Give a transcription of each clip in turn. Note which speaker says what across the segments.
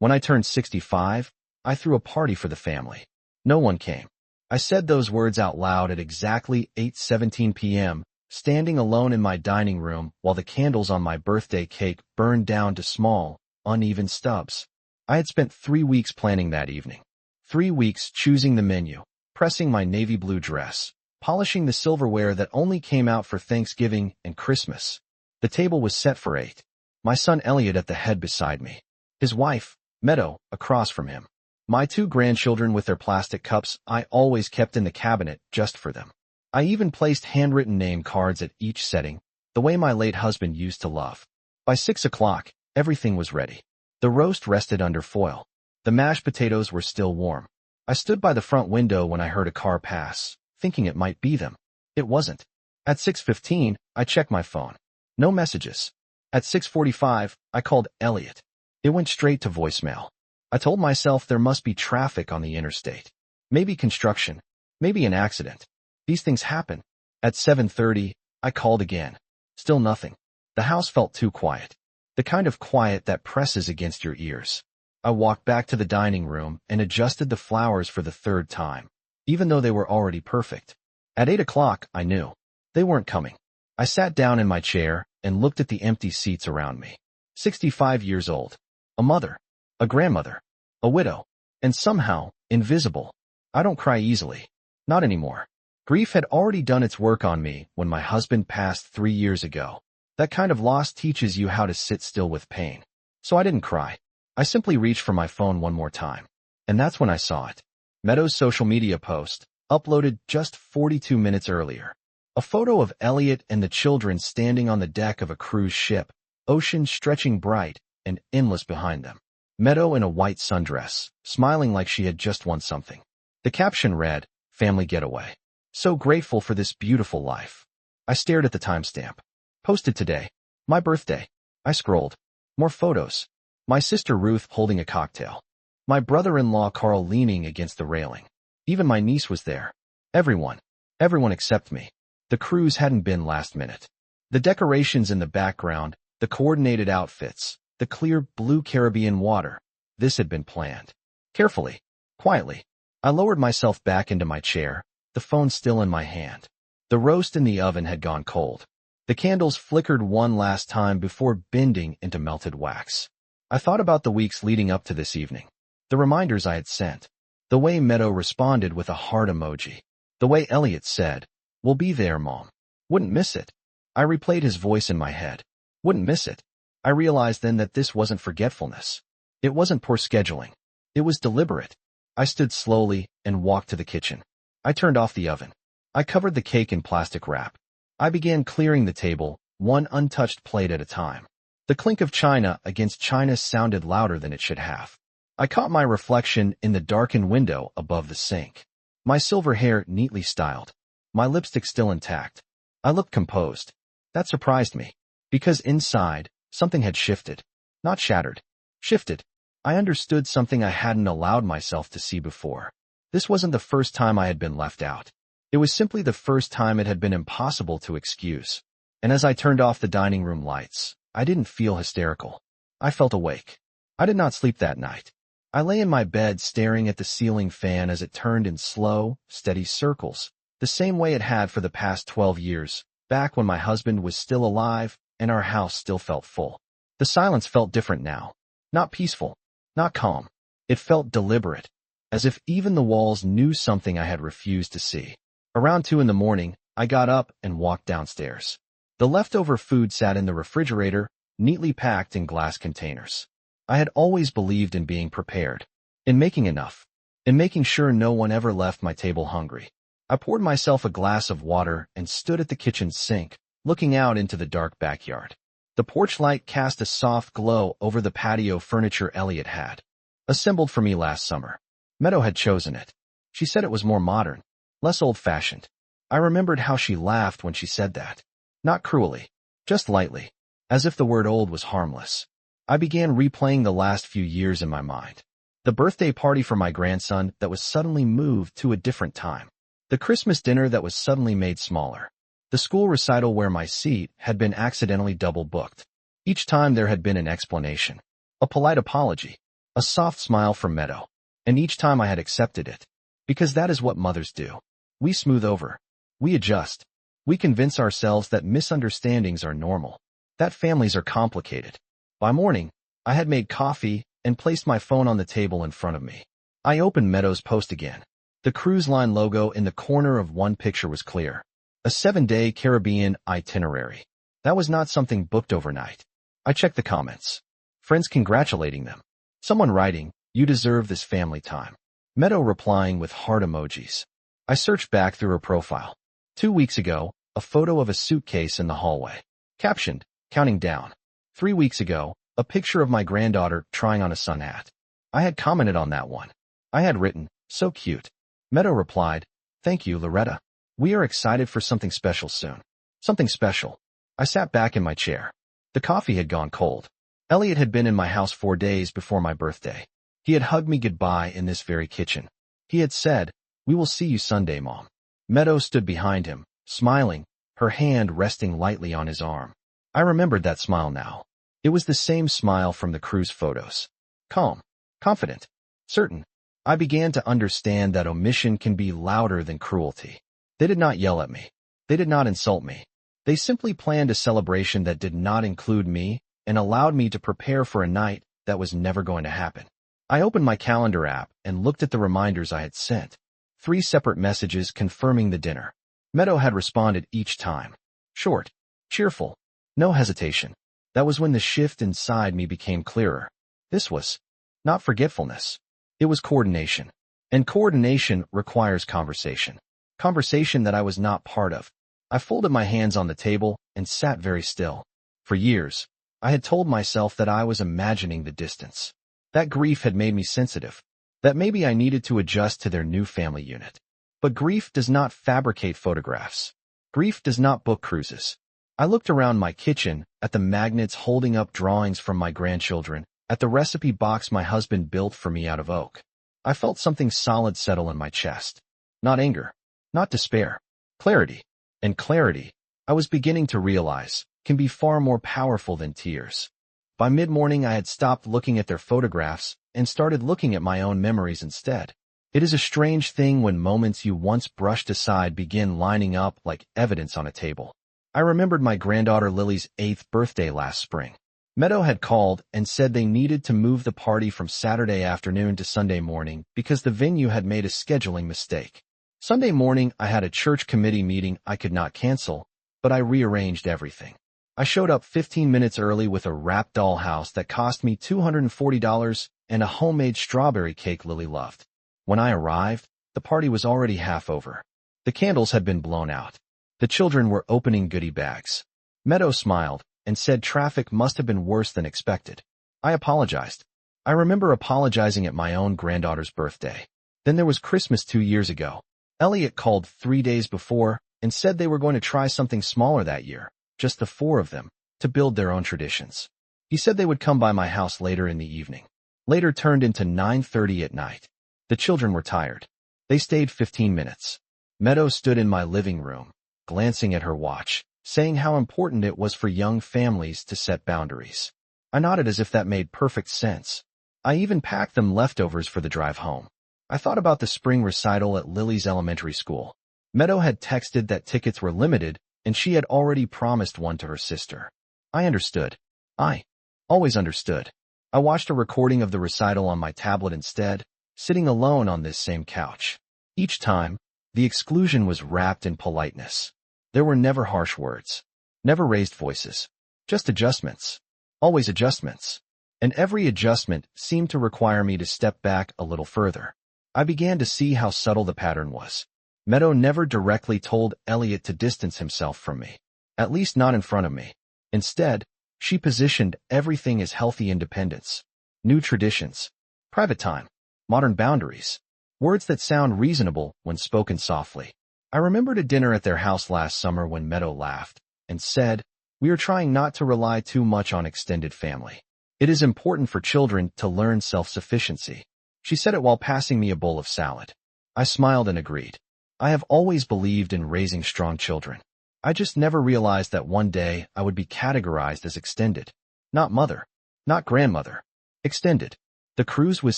Speaker 1: When I turned 65, I threw a party for the family. No one came. I said those words out loud at exactly 8:17 p.m., standing alone in my dining room while the candles on my birthday cake burned down to small, uneven stubs. I had spent 3 weeks planning that evening. 3 weeks choosing the menu, pressing my navy blue dress, polishing the silverware that only came out for Thanksgiving and Christmas. The table was set for 8. My son Elliot at the head beside me. His wife, Meadow, across from him. My 2 grandchildren with their plastic cups I always kept in the cabinet just for them. I even placed handwritten name cards at each setting, the way my late husband used to love. By 6 o'clock, everything was ready. The roast rested under foil. The mashed potatoes were still warm. I stood by the front window when I heard a car pass, thinking it might be them. It wasn't. At 6:15, I checked my phone. No messages. At 6:45, I called Elliot. It went straight to voicemail. I told myself there must be traffic on the interstate. Maybe construction. Maybe an accident. These things happen. At 7:30, I called again. Still nothing. The house felt too quiet. The kind of quiet that presses against your ears. I walked back to the dining room and adjusted the flowers for the 3rd time, even though they were already perfect. At 8 o'clock, I knew. They weren't coming. I sat down in my chair and looked at the empty seats around me. 65 years old. A mother. A grandmother. A widow. And somehow, invisible. I don't cry easily. Not anymore. Grief had already done its work on me when my husband passed 3 years ago. That kind of loss teaches you how to sit still with pain. So I didn't cry. I simply reached for my phone one more time. And that's when I saw it. Meadow's social media post, uploaded just 42 minutes earlier. A photo of Elliot and the children standing on the deck of a cruise ship, ocean stretching bright and endless behind them. Meadow in a white sundress, smiling like she had just won something. The caption read, "Family getaway. So grateful for this beautiful life." I stared at the timestamp. Posted today. My birthday. I scrolled. More photos. My sister Ruth holding a cocktail. My brother-in-law Carl leaning against the railing. Even my niece was there. Everyone. Everyone except me. The cruise hadn't been last minute. The decorations in the background, the coordinated outfits, the clear blue Caribbean water. This had been planned. Carefully. Quietly. I lowered myself back into my chair, the phone still in my hand. The roast in the oven had gone cold. The candles flickered one last time before bending into melted wax. I thought about the weeks leading up to this evening. The reminders I had sent. The way Meadow responded with a heart emoji. The way Elliot said, "We'll be there, Mom." Wouldn't miss it. I replayed his voice in my head. Wouldn't miss it. I realized then that this wasn't forgetfulness. It wasn't poor scheduling. It was deliberate. I stood slowly and walked to the kitchen. I turned off the oven. I covered the cake in plastic wrap. I began clearing the table, one untouched plate at a time. The clink of china against china sounded louder than it should have. I caught my reflection in the darkened window above the sink. My silver hair neatly styled. My lipstick still intact. I looked composed. That surprised me. Because inside, something had shifted. Not shattered. Shifted. I understood something I hadn't allowed myself to see before. This wasn't the first time I had been left out. It was simply the first time it had been impossible to excuse. And as I turned off the dining room lights, I didn't feel hysterical. I felt awake. I did not sleep that night. I lay in my bed staring at the ceiling fan as it turned in slow, steady circles, the same way it had for the past 12 years, back when my husband was still alive and our house still felt full. The silence felt different now. Not peaceful. Not calm. It felt deliberate, as if even the walls knew something I had refused to see. Around 2 in the morning, I got up and walked downstairs. The leftover food sat in the refrigerator, neatly packed in glass containers. I had always believed in being prepared, in making enough, in making sure no one ever left my table hungry. I poured myself a glass of water and stood at the kitchen sink, looking out into the dark backyard. The porch light cast a soft glow over the patio furniture Elliot had assembled for me last summer. Meadow had chosen it. She said it was more modern, less old-fashioned. I remembered how she laughed when she said that. Not cruelly, just lightly, as if the word old was harmless. I began replaying the last few years in my mind. The birthday party for my grandson that was suddenly moved to a different time. The Christmas dinner that was suddenly made smaller. The school recital where my seat had been accidentally double-booked. Each time there had been an explanation. A polite apology. A soft smile from Meadow. And each time I had accepted it. Because that is what mothers do. We smooth over. We adjust. We convince ourselves that misunderstandings are normal. That families are complicated. By morning, I had made coffee and placed my phone on the table in front of me. I opened Meadow's post again. The cruise line logo in the corner of one picture was clear. A 7-day Caribbean itinerary. That was not something booked overnight. I checked the comments. Friends congratulating them. Someone writing, "You deserve this family time." Meadow replying with heart emojis. I searched back through her profile. 2 weeks ago, a photo of a suitcase in the hallway. Captioned, "Counting down." 3 weeks ago, a picture of my granddaughter trying on a sun hat. I had commented on that one. I had written, "So cute." Meadow replied, "Thank you, Loretta. We are excited for something special soon." Something special. I sat back in my chair. The coffee had gone cold. Elliot had been in my house 4 days before my birthday. He had hugged me goodbye in this very kitchen. He had said, "We will see you Sunday, Mom." Meadow stood behind him, smiling, her hand resting lightly on his arm. I remembered that smile now. It was the same smile from the cruise photos. Calm, confident, certain. I began to understand that omission can be louder than cruelty. They did not yell at me. They did not insult me. They simply planned a celebration that did not include me and allowed me to prepare for a night that was never going to happen. I opened my calendar app and looked at the reminders I had sent. 3 separate messages confirming the dinner. Meadow had responded each time. Short, cheerful, no hesitation. That was when the shift inside me became clearer. This was not forgetfulness. It was coordination. And coordination requires conversation. Conversation that I was not part of. I folded my hands on the table and sat very still. For years, I had told myself that I was imagining the distance. That grief had made me sensitive. That maybe I needed to adjust to their new family unit. But grief does not fabricate photographs. Grief does not book cruises. I looked around my kitchen, at the magnets holding up drawings from my grandchildren, at the recipe box my husband built for me out of oak. I felt something solid settle in my chest. Not anger. Not despair. Clarity. And clarity, I was beginning to realize, can be far more powerful than tears. By mid-morning I had stopped looking at their photographs and started looking at my own memories instead. It is a strange thing when moments you once brushed aside begin lining up like evidence on a table. I remembered my granddaughter Lily's 8th birthday last spring. Meadow had called and said they needed to move the party from Saturday afternoon to Sunday morning because the venue had made a scheduling mistake. Sunday morning I had a church committee meeting I could not cancel, but I rearranged everything. I showed up 15 minutes early with a wrapped dollhouse that cost me $240 and a homemade strawberry cake Lily loved. When I arrived, the party was already half over. The candles had been blown out. The children were opening goodie bags. Meadow smiled and said traffic must have been worse than expected. I apologized. I remember apologizing at my own granddaughter's birthday. Then there was Christmas 2 years ago. Elliot called 3 days before and said they were going to try something smaller that year, just the 4 of them, to build their own traditions. He said they would come by my house later in the evening. Later turned into 9:30 at night. The children were tired. They stayed 15 minutes. Meadow stood in my living room, glancing at her watch, saying how important it was for young families to set boundaries. I nodded as if that made perfect sense. I even packed them leftovers for the drive home. I thought about the spring recital at Lily's elementary school. Meadow had texted that tickets were limited, and she had already promised one to her sister. I understood. I always understood. I watched a recording of the recital on my tablet instead, sitting alone on this same couch. Each time, the exclusion was wrapped in politeness. There were never harsh words, never raised voices, just adjustments, always adjustments. And every adjustment seemed to require me to step back a little further. I began to see how subtle the pattern was. Meadow never directly told Elliot to distance himself from me, at least not in front of me. Instead, she positioned everything as healthy independence, new traditions, private time, modern boundaries, words that sound reasonable when spoken softly. I remembered a dinner at their house last summer when Meadow laughed and said, "We are trying not to rely too much on extended family. It is important for children to learn self-sufficiency." She said it while passing me a bowl of salad. I smiled and agreed. I have always believed in raising strong children. I just never realized that one day I would be categorized as extended. Not mother. Not grandmother. Extended. The cruise was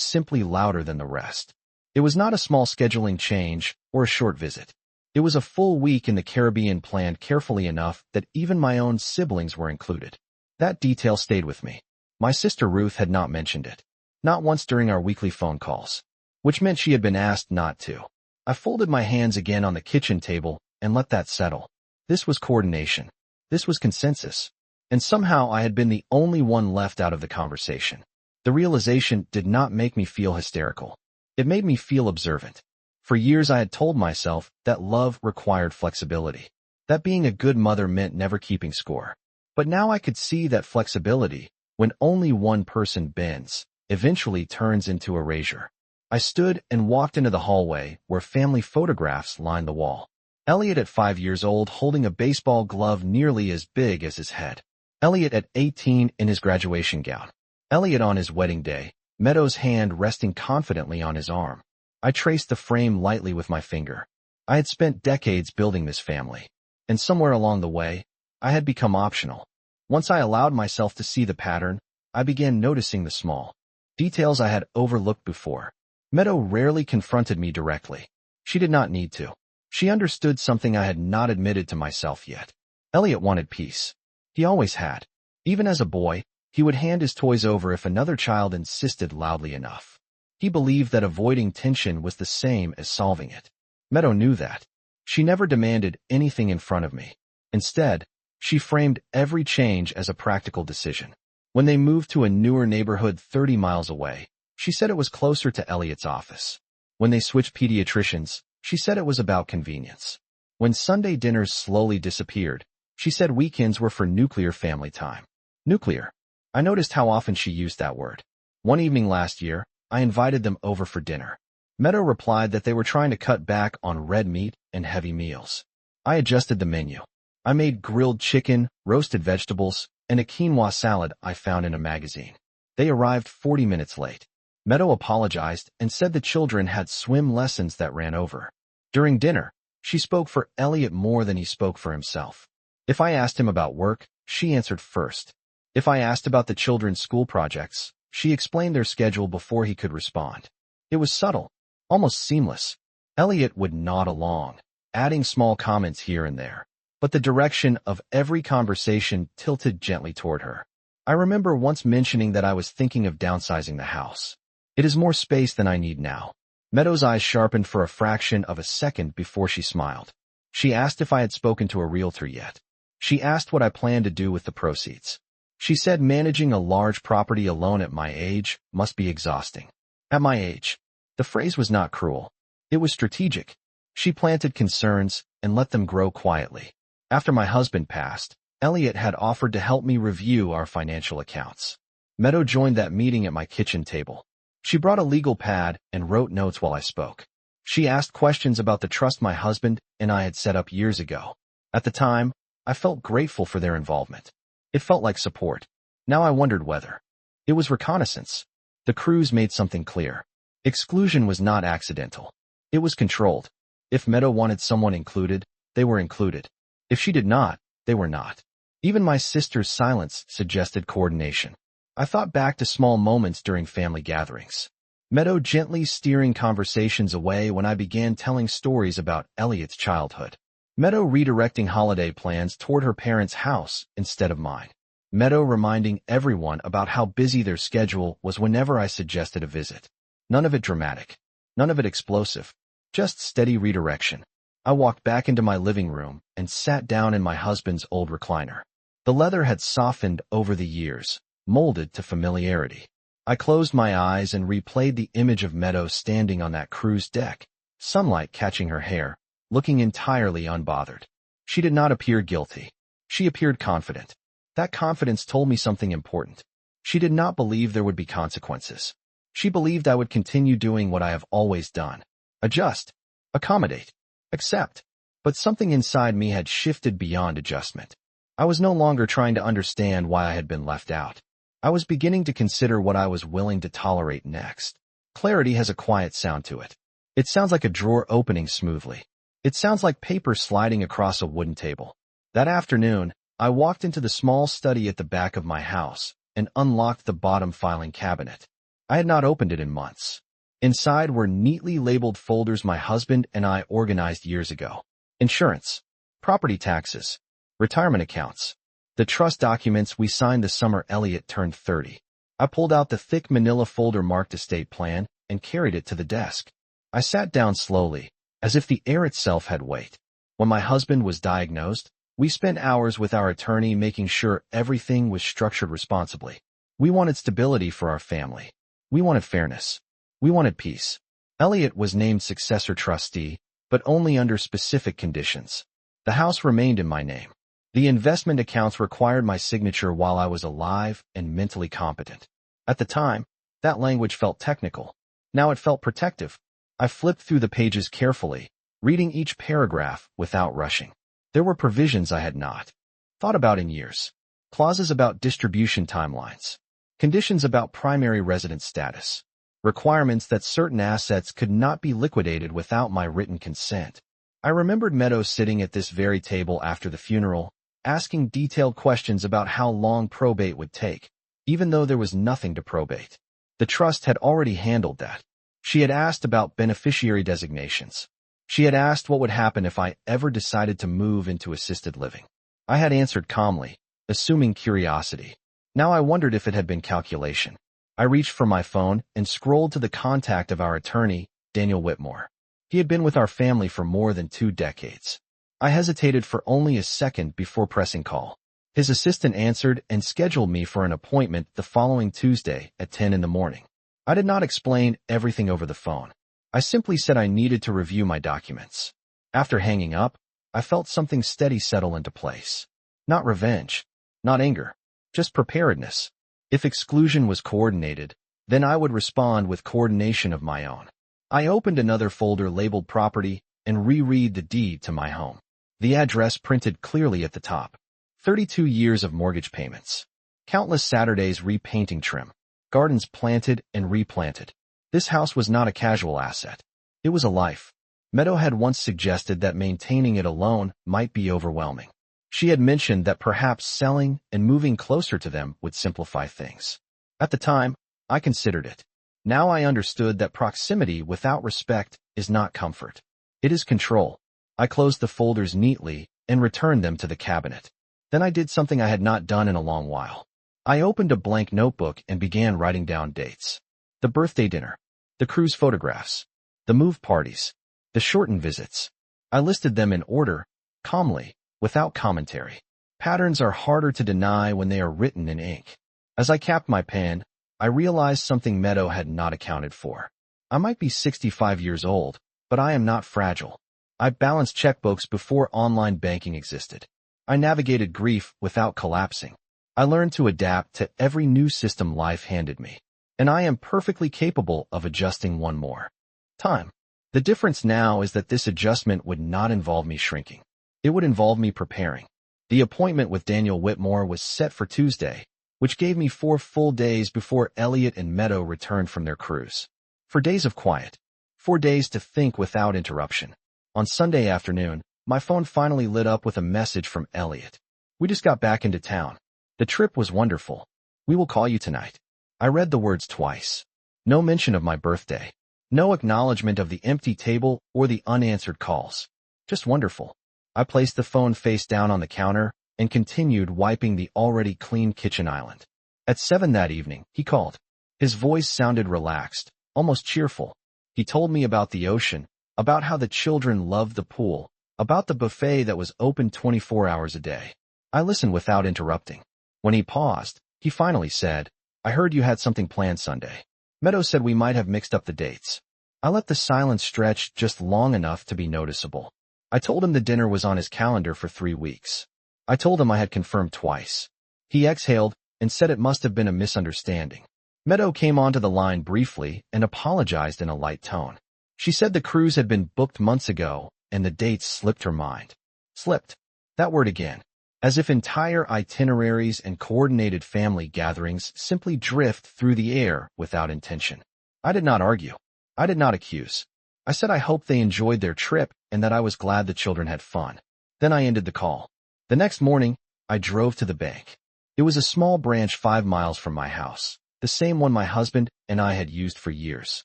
Speaker 1: simply louder than the rest. It was not a small scheduling change or a short visit. It was a full week in the Caribbean planned carefully enough that even my own siblings were included. That detail stayed with me. My sister Ruth had not mentioned it. Not once during our weekly phone calls. Which meant she had been asked not to. I folded my hands again on the kitchen table and let that settle. This was coordination. This was consensus. And somehow I had been the only one left out of the conversation. The realization did not make me feel hysterical. It made me feel observant. For years I had told myself that love required flexibility, that being a good mother meant never keeping score. But now I could see that flexibility, when only one person bends, eventually turns into erasure. I stood and walked into the hallway where family photographs lined the wall. Elliot at 5 years old holding a baseball glove nearly as big as his head. Elliot at 18 in his graduation gown. Elliot on his wedding day, Meadow's hand resting confidently on his arm. I traced the frame lightly with my finger. I had spent decades building this family. And somewhere along the way, I had become optional. Once I allowed myself to see the pattern, I began noticing the small details I had overlooked before. Meadow rarely confronted me directly. She did not need to. She understood something I had not admitted to myself yet. Elliot wanted peace. He always had. Even as a boy, he would hand his toys over if another child insisted loudly enough. He believed that avoiding tension was the same as solving it. Meadow knew that. She never demanded anything in front of me. Instead, she framed every change as a practical decision. When they moved to a newer neighborhood 30 miles away, she said it was closer to Elliot's office. When they switched pediatricians, she said it was about convenience. When Sunday dinners slowly disappeared, she said weekends were for nuclear family time. Nuclear. I noticed how often she used that word. One evening last year, I invited them over for dinner. Meadow replied that they were trying to cut back on red meat and heavy meals. I adjusted the menu. I made grilled chicken, roasted vegetables, and a quinoa salad I found in a magazine. They arrived 40 minutes late. Meadow apologized and said the children had swim lessons that ran over. During dinner, she spoke for Elliot more than he spoke for himself. If I asked him about work, she answered first. If I asked about the children's school projects, she explained their schedule before he could respond. It was subtle, almost seamless. Elliot would nod along, adding small comments here and there, but the direction of every conversation tilted gently toward her. I remember once mentioning that I was thinking of downsizing the house. It is more space than I need now. Meadow's eyes sharpened for a fraction of a second before she smiled. She asked if I had spoken to a realtor yet. She asked what I planned to do with the proceeds. She said managing a large property alone at my age must be exhausting. At my age. The phrase was not cruel. It was strategic. She planted concerns and let them grow quietly. After my husband passed, Elliot had offered to help me review our financial accounts. Meadow joined that meeting at my kitchen table. She brought a legal pad and wrote notes while I spoke. She asked questions about the trust my husband and I had set up years ago. At the time, I felt grateful for their involvement. It felt like support. Now I wondered whether it was reconnaissance. The cruise made something clear. Exclusion was not accidental. It was controlled. If Meadow wanted someone included, they were included. If she did not, they were not. Even my sister's silence suggested coordination. I thought back to small moments during family gatherings. Meadow gently steering conversations away when I began telling stories about Elliot's childhood. Meadow redirecting holiday plans toward her parents' house instead of mine. Meadow reminding everyone about how busy their schedule was whenever I suggested a visit. None of it dramatic. None of it explosive. Just steady redirection. I walked back into my living room and sat down in my husband's old recliner. The leather had softened over the years, molded to familiarity. I closed my eyes and replayed the image of Meadow standing on that cruise deck, sunlight catching her hair, looking entirely unbothered. She did not appear guilty. She appeared confident. That confidence told me something important. She did not believe there would be consequences. She believed I would continue doing what I have always done. Adjust. Accommodate. Accept. But something inside me had shifted beyond adjustment. I was no longer trying to understand why I had been left out. I was beginning to consider what I was willing to tolerate next. Clarity has a quiet sound to it. It sounds like a drawer opening smoothly. It sounds like paper sliding across a wooden table. That afternoon, I walked into the small study at the back of my house and unlocked the bottom filing cabinet. I had not opened it in months. Inside were neatly labeled folders my husband and I organized years ago. Insurance, property taxes, retirement accounts, the trust documents we signed the summer Elliot turned 30. I pulled out the thick manila folder marked estate plan and carried it to the desk. I sat down slowly, as if the air itself had weight. When my husband was diagnosed, we spent hours with our attorney making sure everything was structured responsibly. We wanted stability for our family. We wanted fairness. We wanted peace. Elliot was named successor trustee, but only under specific conditions. The house remained in my name. The investment accounts required my signature while I was alive and mentally competent. At the time, that language felt technical. Now it felt protective. I flipped through the pages carefully, reading each paragraph without rushing. There were provisions I had not thought about in years. Clauses about distribution timelines. Conditions about primary residence status. Requirements that certain assets could not be liquidated without my written consent. I remembered Meadows sitting at this very table after the funeral, asking detailed questions about how long probate would take, even though there was nothing to probate. The trust had already handled that. She had asked about beneficiary designations. She had asked what would happen if I ever decided to move into assisted living. I had answered calmly, assuming curiosity. Now I wondered if it had been calculation. I reached for my phone and scrolled to the contact of our attorney, Daniel Whitmore. He had been with our family for more than 2 decades. I hesitated for only a second before pressing call. His assistant answered and scheduled me for an appointment the following Tuesday at 10 in the morning. I did not explain everything over the phone. I simply said I needed to review my documents. After hanging up, I felt something steady settle into place. Not revenge, not anger, just preparedness. If exclusion was coordinated, then I would respond with coordination of my own. I opened another folder labeled property and reread the deed to my home. The address printed clearly at the top. 32 years of mortgage payments. Countless Saturdays repainting trim. Gardens planted and replanted. This house was not a casual asset. It was a life. Meadow had once suggested that maintaining it alone might be overwhelming. She had mentioned that perhaps selling and moving closer to them would simplify things. At the time, I considered it. Now I understood that proximity without respect is not comfort. It is control. I closed the folders neatly and returned them to the cabinet. Then I did something I had not done in a long while. I opened a blank notebook and began writing down dates. The birthday dinner, the cruise photographs, the move parties, the shortened visits. I listed them in order, calmly, without commentary. Patterns are harder to deny when they are written in ink. As I capped my pen, I realized something Meadow had not accounted for. I might be 65 years old, but I am not fragile. I balanced checkbooks before online banking existed. I navigated grief without collapsing. I learned to adapt to every new system life handed me. And I am perfectly capable of adjusting one more time. The difference now is that this adjustment would not involve me shrinking. It would involve me preparing. The appointment with Daniel Whitmore was set for Tuesday, which gave me 4 full days before Elliot and Meadow returned from their cruise. 4 days of quiet. 4 days to think without interruption. On Sunday afternoon, my phone finally lit up with a message from Elliot. We just got back into town. The trip was wonderful. We will call you tonight. I read the words twice. No mention of my birthday. No acknowledgement of the empty table or the unanswered calls. Just wonderful. I placed the phone face down on the counter and continued wiping the already clean kitchen island. At 7 that evening, he called. His voice sounded relaxed, almost cheerful. He told me about the ocean, about how the children loved the pool, about the buffet that was open 24 hours a day. I listened without interrupting. When he paused, he finally said, I heard you had something planned Sunday. Meadow said we might have mixed up the dates. I let the silence stretch just long enough to be noticeable. I told him the dinner was on his calendar for 3 weeks. I told him I had confirmed twice. He exhaled and said it must have been a misunderstanding. Meadow came onto the line briefly and apologized in a light tone. She said the cruise had been booked months ago and the dates slipped her mind. Slipped. That word again. As if entire itineraries and coordinated family gatherings simply drift through the air without intention. I did not argue. I did not accuse. I said I hoped they enjoyed their trip and that I was glad the children had fun. Then I ended the call. The next morning, I drove to the bank. It was a small branch 5 miles from my house. the same one my husband and I had used for years.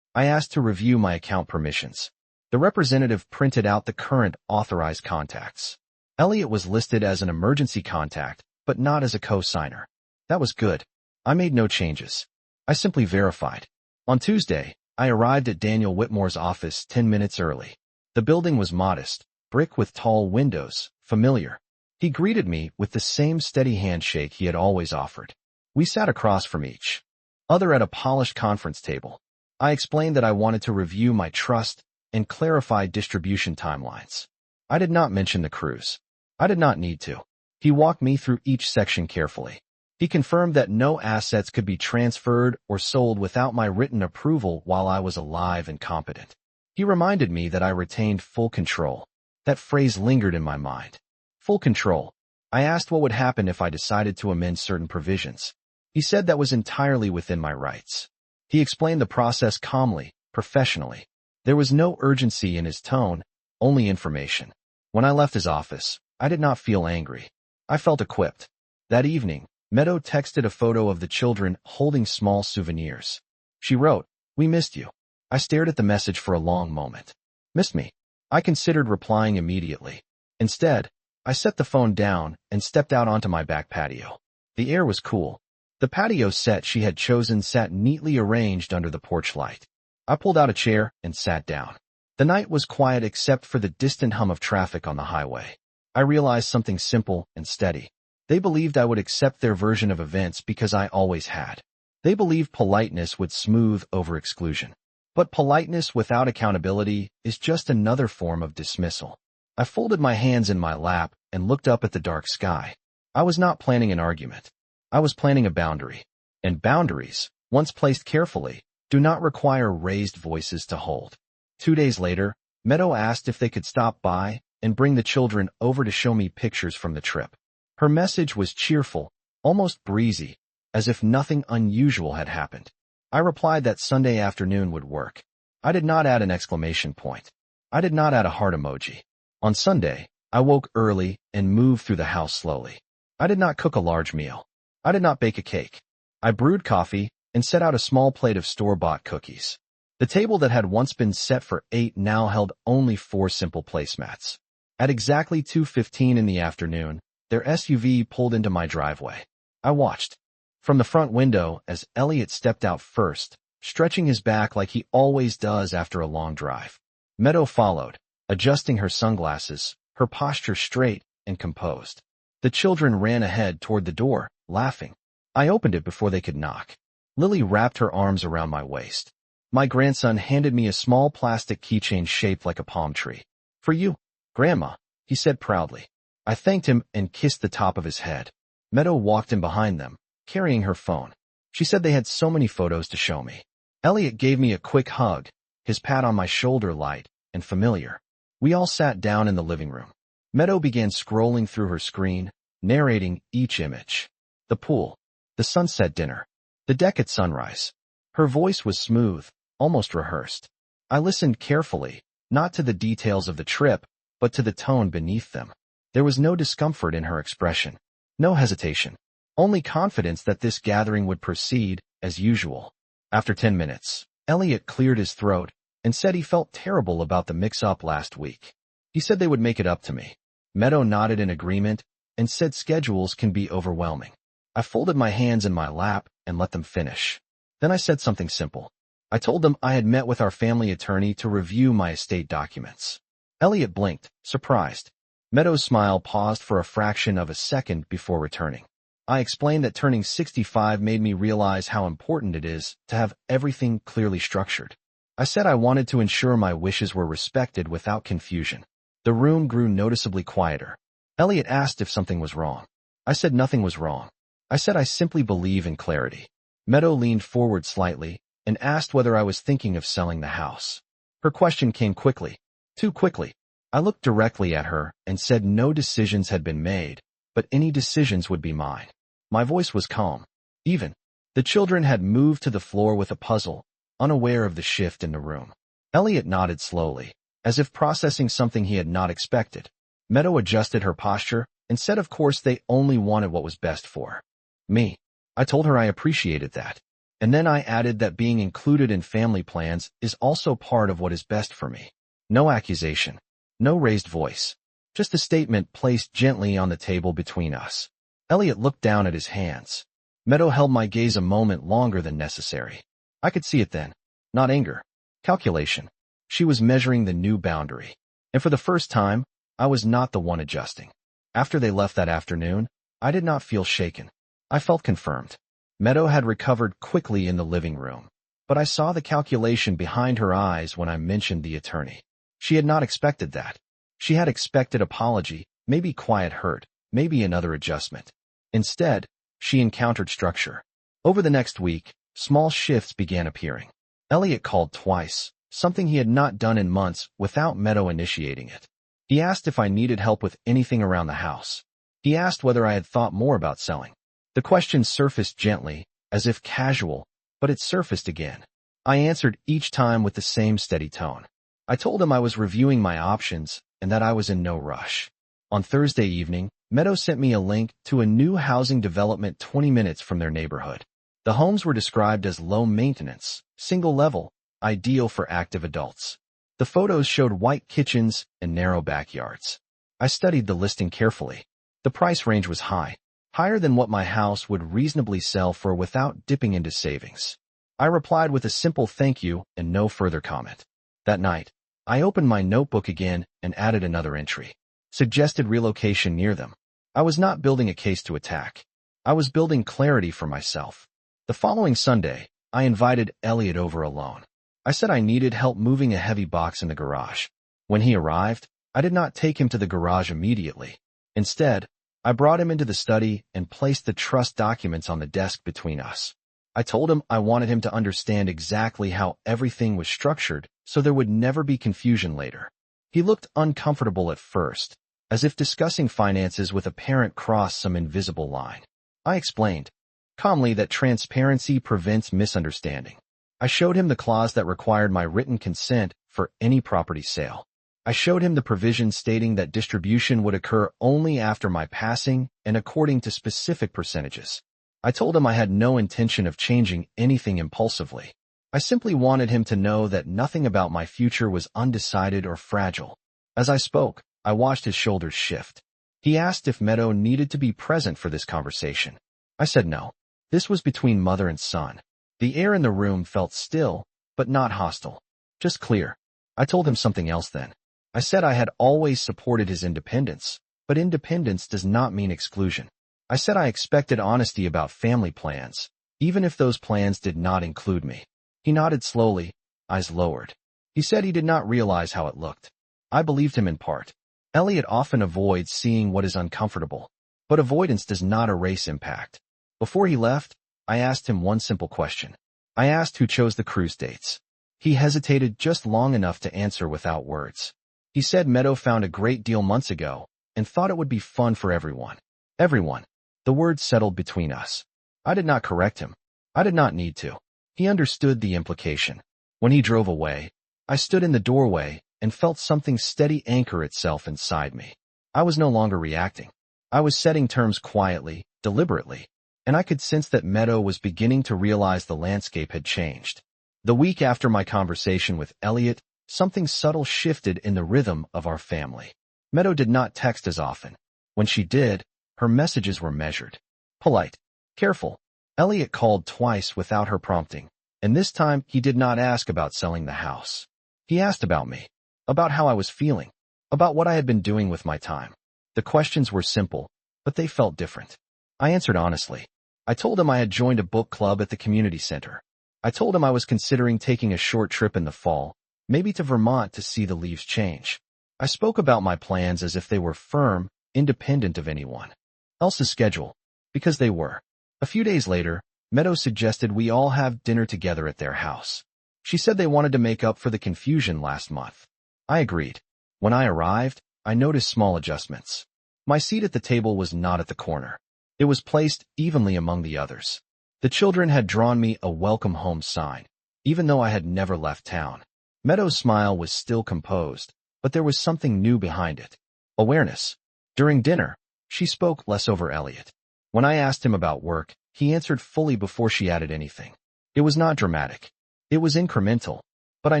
Speaker 1: I asked to review my account permissions. The representative printed out the current authorized contacts. Elliot was listed as an emergency contact, but not as a co-signer. That was good. I made no changes. I simply verified. On Tuesday, I arrived at Daniel Whitmore's office 10 minutes early. The building was modest, brick with tall windows, familiar. He greeted me with the same steady handshake he had always offered. We sat across from each other at a polished conference table. I explained that I wanted to review my trust and clarify distribution timelines. I did not mention the cruise. I did not need to. He walked me through each section carefully. He confirmed that no assets could be transferred or sold without my written approval while I was alive and competent. He reminded me that I retained full control. That phrase lingered in my mind. Full control. I asked what would happen if I decided to amend certain provisions. He said that was entirely within my rights. He explained the process calmly, professionally. There was no urgency in his tone, only information. When I left his office, I did not feel angry. I felt equipped. That evening, Meadow texted a photo of the children holding small souvenirs. She wrote, "We missed you." I stared at the message for a long moment. Missed me? I considered replying immediately. Instead, I set the phone down and stepped out onto my back patio. The air was cool. The patio set she had chosen sat neatly arranged under the porch light. I pulled out a chair and sat down. The night was quiet except for the distant hum of traffic on the highway. I realized something simple and steady. They believed I would accept their version of events because I always had. They believed politeness would smooth over exclusion. But politeness without accountability is just another form of dismissal. I folded my hands in my lap and looked up at the dark sky. I was not planning an argument. I was planning a boundary. And boundaries, once placed carefully, do not require raised voices to hold. 2 days later, Meadow asked if they could stop by and bring the children over to show me pictures from the trip. Her message was cheerful, almost breezy, as if nothing unusual had happened. I replied that Sunday afternoon would work. I did not add an exclamation point. I did not add a heart emoji. On Sunday, I woke early and moved through the house slowly. I did not cook a large meal. I did not bake a cake. I brewed coffee and set out a small plate of store-bought cookies. The table that had once been set for 8 now held only 4 simple placemats. At exactly 2:15 in the afternoon, their SUV pulled into my driveway. I watched from the front window as Elliot stepped out first, stretching his back like he always does after a long drive. Meadow followed, adjusting her sunglasses, her posture straight and composed. The children ran ahead toward the door, laughing. I opened it before they could knock. Lily wrapped her arms around my waist. My grandson handed me a small plastic keychain shaped like a palm tree. "For you, Grandma," he said proudly. I thanked him and kissed the top of his head. Meadow walked in behind them, carrying her phone. She said they had so many photos to show me. Elliot gave me a quick hug, his pat on my shoulder light and familiar. We all sat down in the living room. Meadow began scrolling through her screen, narrating each image. The pool, the sunset dinner, the deck at sunrise. Her voice was smooth, almost rehearsed. I listened carefully, not to the details of the trip, but to the tone beneath them. There was no discomfort in her expression, no hesitation, only confidence that this gathering would proceed as usual. After 10 minutes, Elliot cleared his throat and said he felt terrible about the mix-up last week. He said they would make it up to me. Meadow nodded in agreement and said schedules can be overwhelming. I folded my hands in my lap and let them finish. Then I said something simple. I told them I had met with our family attorney to review my estate documents. Elliot blinked, surprised. Meadow's smile paused for a fraction of a second before returning. I explained that turning 65 made me realize how important it is to have everything clearly structured. I said I wanted to ensure my wishes were respected without confusion. The room grew noticeably quieter. Elliot asked if something was wrong. I said nothing was wrong. I said I simply believe in clarity. Meadow leaned forward slightly and asked whether I was thinking of selling the house. Her question came quickly, too quickly. I looked directly at her and said no decisions had been made, but any decisions would be mine. My voice was calm, even. The children had moved to the floor with a puzzle, unaware of the shift in the room. Elliot nodded slowly, as if processing something he had not expected. Meadow adjusted her posture and said of course they only wanted what was best for me. I told her I appreciated that. And then I added that being included in family plans is also part of what is best for me. No accusation. No raised voice. Just a statement placed gently on the table between us. Elliot looked down at his hands. Meadow held my gaze a moment longer than necessary. I could see it then. Not anger. Calculation. She was measuring the new boundary. And for the first time, I was not the one adjusting. After they left that afternoon, I did not feel shaken. I felt confirmed. Meadow had recovered quickly in the living room, but I saw the calculation behind her eyes when I mentioned the attorney. She had not expected that. She had expected apology, maybe quiet hurt, maybe another adjustment. Instead, she encountered structure. Over the next week, small shifts began appearing. Elliot called twice, something he had not done in months without Meadow initiating it. He asked if I needed help with anything around the house. He asked whether I had thought more about selling. The question surfaced gently, as if casual, but it surfaced again. I answered each time with the same steady tone. I told him I was reviewing my options and that I was in no rush. On Thursday evening, Meadow sent me a link to a new housing development 20 minutes from their neighborhood. The homes were described as low maintenance, single level, ideal for active adults. The photos showed white kitchens and narrow backyards. I studied the listing carefully. The price range was high, higher than what my house would reasonably sell for without dipping into savings. I replied with a simple thank you and no further comment. That night, I opened my notebook again and added another entry. Suggested relocation near them. I was not building a case to attack. I was building clarity for myself. The following Sunday, I invited Elliot over alone. I said I needed help moving a heavy box in the garage. When he arrived, I did not take him to the garage immediately. Instead, I brought him into the study and placed the trust documents on the desk between us. I told him I wanted him to understand exactly how everything was structured so there would never be confusion later. He looked uncomfortable at first, as if discussing finances with a parent crossed some invisible line. I explained, calmly, that transparency prevents misunderstanding. I showed him the clause that required my written consent for any property sale. I showed him the provision stating that distribution would occur only after my passing and according to specific percentages. I told him I had no intention of changing anything impulsively. I simply wanted him to know that nothing about my future was undecided or fragile. As I spoke, I watched his shoulders shift. He asked if Meadow needed to be present for this conversation. I said no. This was between mother and son. The air in the room felt still, but not hostile. Just clear. I told him something else then. I said I had always supported his independence, but independence does not mean exclusion. I said I expected honesty about family plans, even if those plans did not include me. He nodded slowly, eyes lowered. He said he did not realize how it looked. I believed him in part. Elliot often avoids seeing what is uncomfortable, but avoidance does not erase impact. Before he left, I asked him one simple question. I asked who chose the cruise dates. He hesitated just long enough to answer without words. He said Meadow found a great deal months ago and thought it would be fun for everyone. Everyone. The word settled between us. I did not correct him. I did not need to. He understood the implication. When he drove away, I stood in the doorway and felt something steady anchor itself inside me. I was no longer reacting. I was setting terms quietly, deliberately, and I could sense that Meadow was beginning to realize the landscape had changed. The week after my conversation with Elliot, something subtle shifted in the rhythm of our family. Meadow did not text as often. When she did, her messages were measured. Polite. Careful. Elliot called twice without her prompting, and this time he did not ask about selling the house. He asked about me, about how I was feeling, about what I had been doing with my time. The questions were simple, but they felt different. I answered honestly. I told him I had joined a book club at the community center. I told him I was considering taking a short trip in the fall, maybe to Vermont to see the leaves change. I spoke about my plans as if they were firm, independent of anyone else's schedule, because they were. A few days later, Meadow suggested we all have dinner together at their house. She said they wanted to make up for the confusion last month. I agreed. When I arrived, I noticed small adjustments. My seat at the table was not at the corner. It was placed evenly among the others. The children had drawn me a welcome home sign, even though I had never left town. Meadow's smile was still composed, but there was something new behind it. Awareness. During dinner, she spoke less over Elliot. When I asked him about work, he answered fully before she added anything. It was not dramatic. It was incremental. But I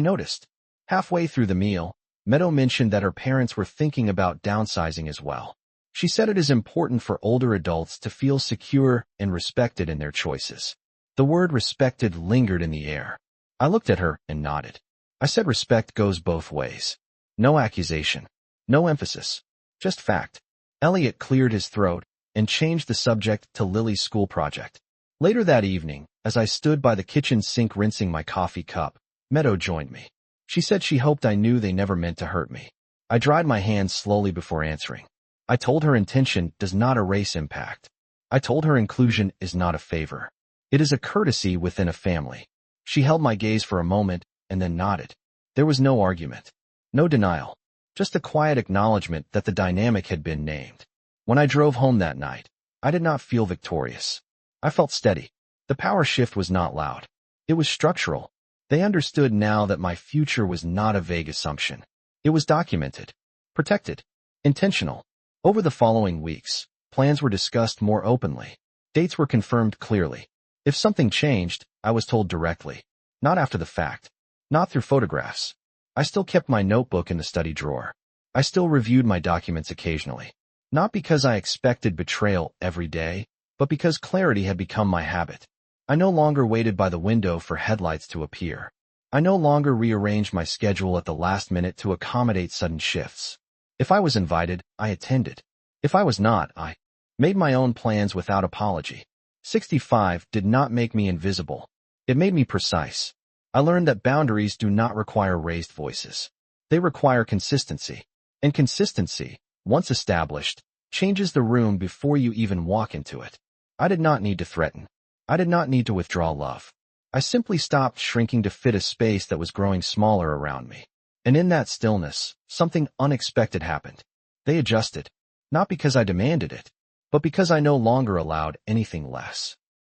Speaker 1: noticed. Halfway through the meal, Meadow mentioned that her parents were thinking about downsizing as well. She said it is important for older adults to feel secure and respected in their choices. The word respected lingered in the air. I looked at her and nodded. I said respect goes both ways. No accusation. No emphasis. Just fact. Elliot cleared his throat and changed the subject to Lily's school project. Later that evening, as I stood by the kitchen sink rinsing my coffee cup, Meadow joined me. She said she hoped I knew they never meant to hurt me. I dried my hands slowly before answering. I told her intention does not erase impact. I told her inclusion is not a favor. It is a courtesy within a family. She held my gaze for a moment and then nodded. There was no argument. No denial. Just a quiet acknowledgement that the dynamic had been named. When I drove home that night, I did not feel victorious. I felt steady. The power shift was not loud. It was structural. They understood now that my future was not a vague assumption. It was documented, protected, intentional. Over the following weeks, plans were discussed more openly. Dates were confirmed clearly. If something changed, I was told directly. Not after the fact. Not through photographs. I still kept my notebook in the study drawer. I still reviewed my documents occasionally. Not because I expected betrayal every day, but because clarity had become my habit. I no longer waited by the window for headlights to appear. I no longer rearranged my schedule at the last minute to accommodate sudden shifts. If I was invited, I attended. If I was not, I made my own plans without apology. 65 did not make me invisible. It made me precise. I learned that boundaries do not require raised voices. They require consistency. And consistency, once established, changes the room before you even walk into it. I did not need to threaten. I did not need to withdraw love. I simply stopped shrinking to fit a space that was growing smaller around me. And in that stillness, something unexpected happened. They adjusted. Not because I demanded it, but because I no longer allowed anything less.